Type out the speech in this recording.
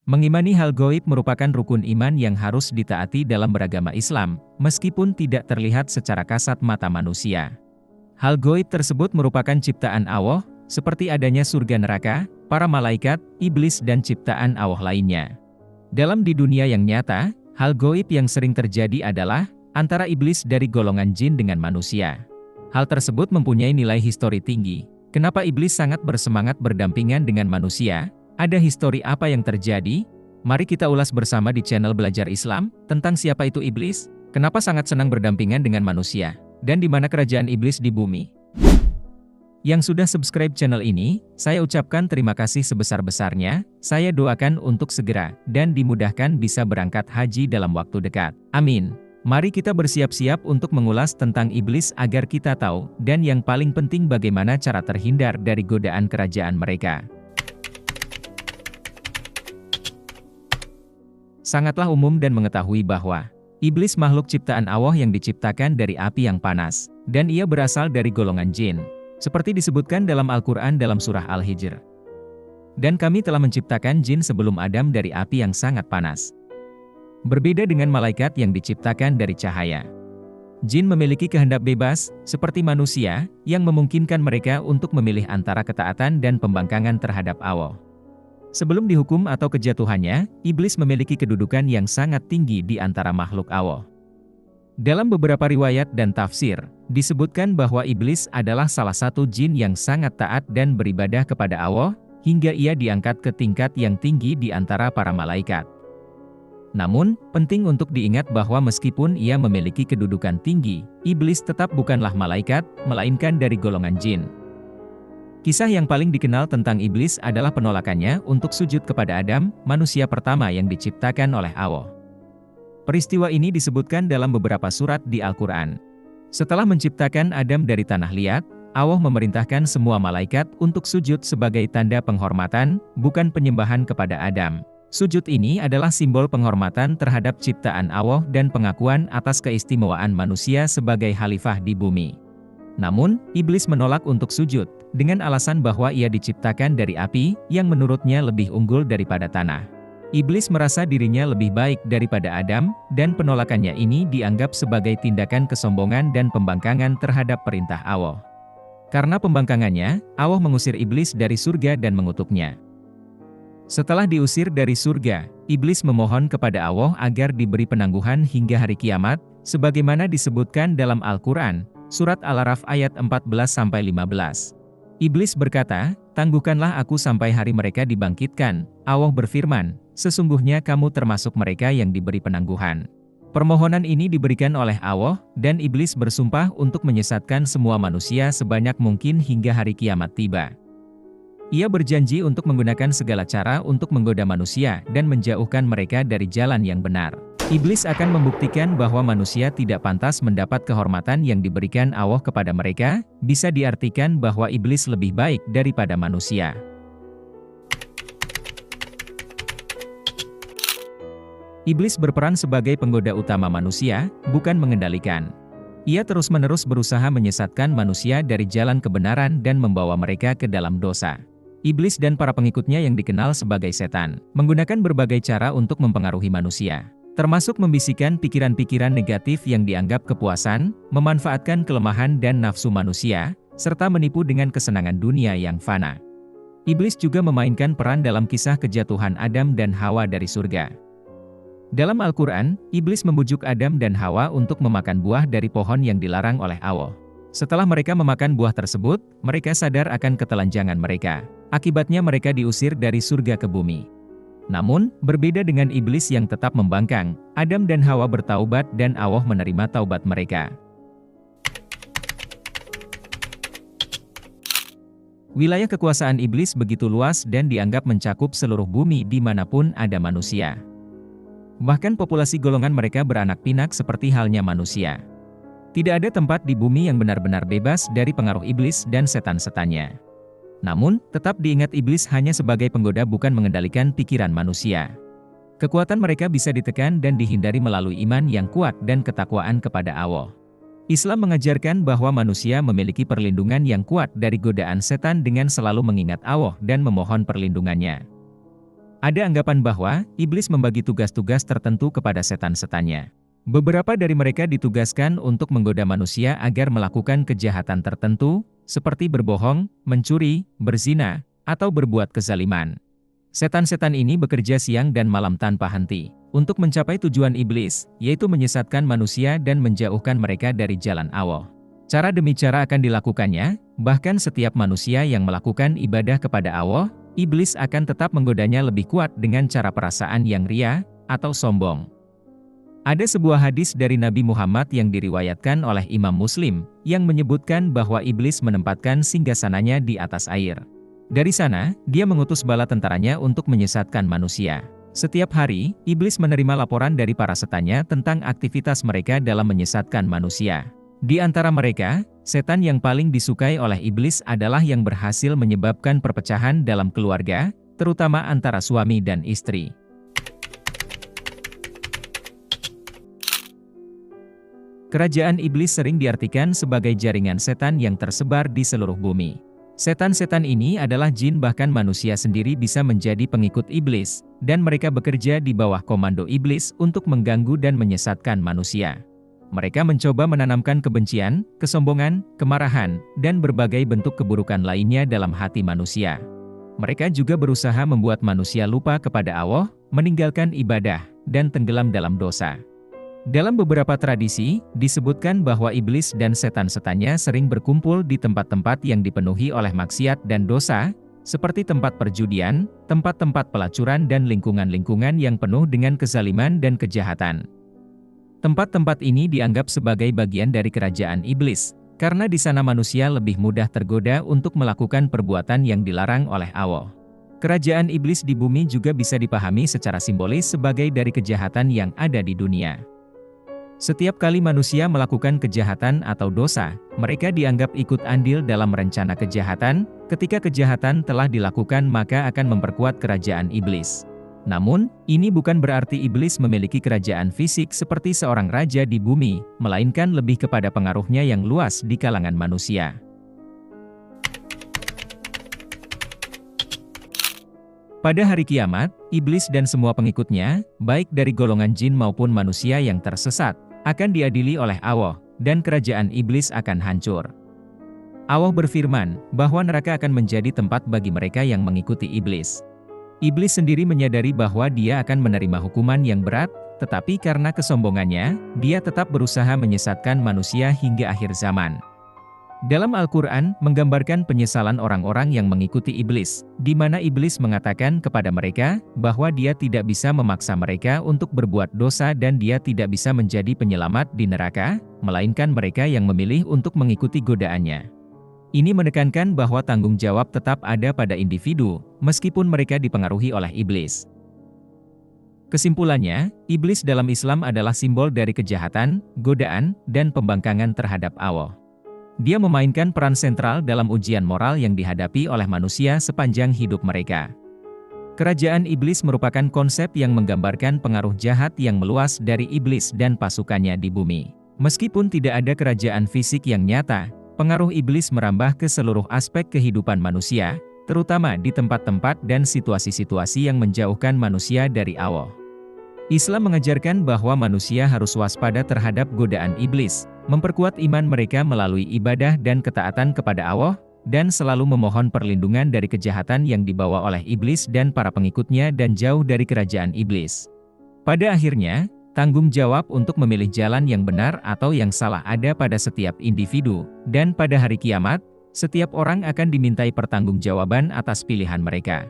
Mengimani hal gaib merupakan rukun iman yang harus ditaati dalam beragama Islam, meskipun tidak terlihat secara kasat mata manusia. Hal gaib tersebut merupakan ciptaan Allah, seperti adanya surga neraka, para malaikat, iblis dan ciptaan Allah lainnya. Dalam di dunia yang nyata, hal gaib yang sering terjadi adalah antara iblis dari golongan jin dengan manusia. Hal tersebut mempunyai nilai histori tinggi. Kenapa iblis sangat bersemangat berdampingan dengan manusia? Ada histori apa yang terjadi? Mari kita ulas bersama di channel Belajar Islam, tentang siapa itu iblis, kenapa sangat senang berdampingan dengan manusia, dan di mana kerajaan iblis di bumi. Yang sudah subscribe channel ini, saya ucapkan terima kasih sebesar-besarnya, saya doakan untuk segera, dan dimudahkan bisa berangkat haji dalam waktu dekat. Amin. Mari kita bersiap-siap untuk mengulas tentang iblis agar kita tahu, dan yang paling penting bagaimana cara terhindar dari godaan kerajaan mereka. Sangatlah umum dan mengetahui bahwa iblis makhluk ciptaan Allah yang diciptakan dari api yang panas, dan ia berasal dari golongan jin, seperti disebutkan dalam Al-Quran dalam surah Al-Hijr. Dan kami telah menciptakan jin sebelum Adam dari api yang sangat panas. Berbeda dengan malaikat yang diciptakan dari cahaya. Jin memiliki kehendak bebas, seperti manusia, yang memungkinkan mereka untuk memilih antara ketaatan dan pembangkangan terhadap Allah. Sebelum dihukum atau kejatuhannya, iblis memiliki kedudukan yang sangat tinggi di antara makhluk Allah. Dalam beberapa riwayat dan tafsir, disebutkan bahwa iblis adalah salah satu jin yang sangat taat dan beribadah kepada Allah, hingga ia diangkat ke tingkat yang tinggi di antara para malaikat. Namun, penting untuk diingat bahwa meskipun ia memiliki kedudukan tinggi, iblis tetap bukanlah malaikat, melainkan dari golongan jin. Kisah yang paling dikenal tentang iblis adalah penolakannya untuk sujud kepada Adam, manusia pertama yang diciptakan oleh Allah. Peristiwa ini disebutkan dalam beberapa surat di Al-Quran. Setelah menciptakan Adam dari tanah liat, Allah memerintahkan semua malaikat untuk sujud sebagai tanda penghormatan, bukan penyembahan kepada Adam. Sujud ini adalah simbol penghormatan terhadap ciptaan Allah dan pengakuan atas keistimewaan manusia sebagai khalifah di bumi. Namun, iblis menolak untuk sujud, dengan alasan bahwa ia diciptakan dari api, yang menurutnya lebih unggul daripada tanah. Iblis merasa dirinya lebih baik daripada Adam, dan penolakannya ini dianggap sebagai tindakan kesombongan dan pembangkangan terhadap perintah Allah. Karena pembangkangannya, Allah mengusir iblis dari surga dan mengutuknya. Setelah diusir dari surga, iblis memohon kepada Allah agar diberi penangguhan hingga hari kiamat, sebagaimana disebutkan dalam Al-Quran, Surat Al-Araf ayat 14-15. Iblis berkata, "Tangguhkanlah aku sampai hari mereka dibangkitkan." Allah berfirman, "Sesungguhnya kamu termasuk mereka yang diberi penangguhan." Permohonan ini diberikan oleh Allah, dan iblis bersumpah untuk menyesatkan semua manusia sebanyak mungkin hingga hari kiamat tiba. Ia berjanji untuk menggunakan segala cara untuk menggoda manusia dan menjauhkan mereka dari jalan yang benar. Iblis akan membuktikan bahwa manusia tidak pantas mendapat kehormatan yang diberikan Allah kepada mereka, bisa diartikan bahwa iblis lebih baik daripada manusia. Iblis berperan sebagai penggoda utama manusia, bukan mengendalikan. Ia terus-menerus berusaha menyesatkan manusia dari jalan kebenaran dan membawa mereka ke dalam dosa. Iblis dan para pengikutnya yang dikenal sebagai setan, menggunakan berbagai cara untuk mempengaruhi manusia. Termasuk membisikkan pikiran-pikiran negatif yang dianggap kepuasan, memanfaatkan kelemahan dan nafsu manusia, serta menipu dengan kesenangan dunia yang fana. Iblis juga memainkan peran dalam kisah kejatuhan Adam dan Hawa dari surga. Dalam Al-Quran, iblis membujuk Adam dan Hawa untuk memakan buah dari pohon yang dilarang oleh Allah. Setelah mereka memakan buah tersebut, mereka sadar akan ketelanjangan mereka. Akibatnya mereka diusir dari surga ke bumi. Namun, berbeda dengan iblis yang tetap membangkang, Adam dan Hawa bertaubat dan Allah menerima taubat mereka. Wilayah kekuasaan iblis begitu luas dan dianggap mencakup seluruh bumi dimanapun ada manusia. Bahkan populasi golongan mereka beranak pinak seperti halnya manusia. Tidak ada tempat di bumi yang benar-benar bebas dari pengaruh iblis dan setan-setannya. Namun, tetap diingat iblis hanya sebagai penggoda bukan mengendalikan pikiran manusia. Kekuatan mereka bisa ditekan dan dihindari melalui iman yang kuat dan ketakwaan kepada Allah. Islam mengajarkan bahwa manusia memiliki perlindungan yang kuat dari godaan setan dengan selalu mengingat Allah dan memohon perlindungannya. Ada anggapan bahwa iblis membagi tugas-tugas tertentu kepada setan-setannya. Beberapa dari mereka ditugaskan untuk menggoda manusia agar melakukan kejahatan tertentu, seperti berbohong, mencuri, berzina, atau berbuat kezaliman. Setan-setan ini bekerja siang dan malam tanpa henti, untuk mencapai tujuan iblis, yaitu menyesatkan manusia dan menjauhkan mereka dari jalan Allah. Cara demi cara akan dilakukannya, bahkan setiap manusia yang melakukan ibadah kepada Allah, iblis akan tetap menggodanya lebih kuat dengan cara perasaan yang ria, atau sombong. Ada sebuah hadis dari Nabi Muhammad yang diriwayatkan oleh Imam Muslim, yang menyebutkan bahwa iblis menempatkan singgasananya di atas air. Dari sana, dia mengutus bala tentaranya untuk menyesatkan manusia. Setiap hari, iblis menerima laporan dari para setannya tentang aktivitas mereka dalam menyesatkan manusia. Di antara mereka, setan yang paling disukai oleh iblis adalah yang berhasil menyebabkan perpecahan dalam keluarga, terutama antara suami dan istri. Kerajaan iblis sering diartikan sebagai jaringan setan yang tersebar di seluruh bumi. Setan-setan ini adalah jin, bahkan manusia sendiri bisa menjadi pengikut iblis, dan mereka bekerja di bawah komando iblis untuk mengganggu dan menyesatkan manusia. Mereka mencoba menanamkan kebencian, kesombongan, kemarahan, dan berbagai bentuk keburukan lainnya dalam hati manusia. Mereka juga berusaha membuat manusia lupa kepada Allah, meninggalkan ibadah, dan tenggelam dalam dosa. Dalam beberapa tradisi, disebutkan bahwa iblis dan setan-setannya sering berkumpul di tempat-tempat yang dipenuhi oleh maksiat dan dosa, seperti tempat perjudian, tempat-tempat pelacuran dan lingkungan-lingkungan yang penuh dengan kezaliman dan kejahatan. Tempat-tempat ini dianggap sebagai bagian dari kerajaan iblis, karena di sana manusia lebih mudah tergoda untuk melakukan perbuatan yang dilarang oleh Allah. Kerajaan iblis di bumi juga bisa dipahami secara simbolis sebagai dari kejahatan yang ada di dunia. Setiap kali manusia melakukan kejahatan atau dosa, mereka dianggap ikut andil dalam rencana kejahatan. Ketika kejahatan telah dilakukan, maka akan memperkuat kerajaan iblis. Namun, ini bukan berarti iblis memiliki kerajaan fisik seperti seorang raja di bumi, melainkan lebih kepada pengaruhnya yang luas di kalangan manusia. Pada hari kiamat, iblis dan semua pengikutnya, baik dari golongan jin maupun manusia yang tersesat, akan diadili oleh Allah, dan kerajaan iblis akan hancur. Allah berfirman, bahwa neraka akan menjadi tempat bagi mereka yang mengikuti iblis. Iblis sendiri menyadari bahwa dia akan menerima hukuman yang berat, tetapi karena kesombongannya, dia tetap berusaha menyesatkan manusia hingga akhir zaman. Dalam Al-Quran, menggambarkan penyesalan orang-orang yang mengikuti iblis, di mana iblis mengatakan kepada mereka, bahwa dia tidak bisa memaksa mereka untuk berbuat dosa dan dia tidak bisa menjadi penyelamat di neraka, melainkan mereka yang memilih untuk mengikuti godaannya. Ini menekankan bahwa tanggung jawab tetap ada pada individu, meskipun mereka dipengaruhi oleh iblis. Kesimpulannya, iblis dalam Islam adalah simbol dari kejahatan, godaan, dan pembangkangan terhadap Allah. Dia memainkan peran sentral dalam ujian moral yang dihadapi oleh manusia sepanjang hidup mereka. Kerajaan iblis merupakan konsep yang menggambarkan pengaruh jahat yang meluas dari iblis dan pasukannya di bumi. Meskipun tidak ada kerajaan fisik yang nyata, pengaruh iblis merambah ke seluruh aspek kehidupan manusia, terutama di tempat-tempat dan situasi-situasi yang menjauhkan manusia dari Allah. Islam mengajarkan bahwa manusia harus waspada terhadap godaan iblis, memperkuat iman mereka melalui ibadah dan ketaatan kepada Allah, dan selalu memohon perlindungan dari kejahatan yang dibawa oleh iblis dan para pengikutnya dan jauh dari kerajaan iblis. Pada akhirnya, tanggung jawab untuk memilih jalan yang benar atau yang salah ada pada setiap individu, dan pada hari kiamat, setiap orang akan dimintai pertanggungjawaban atas pilihan mereka.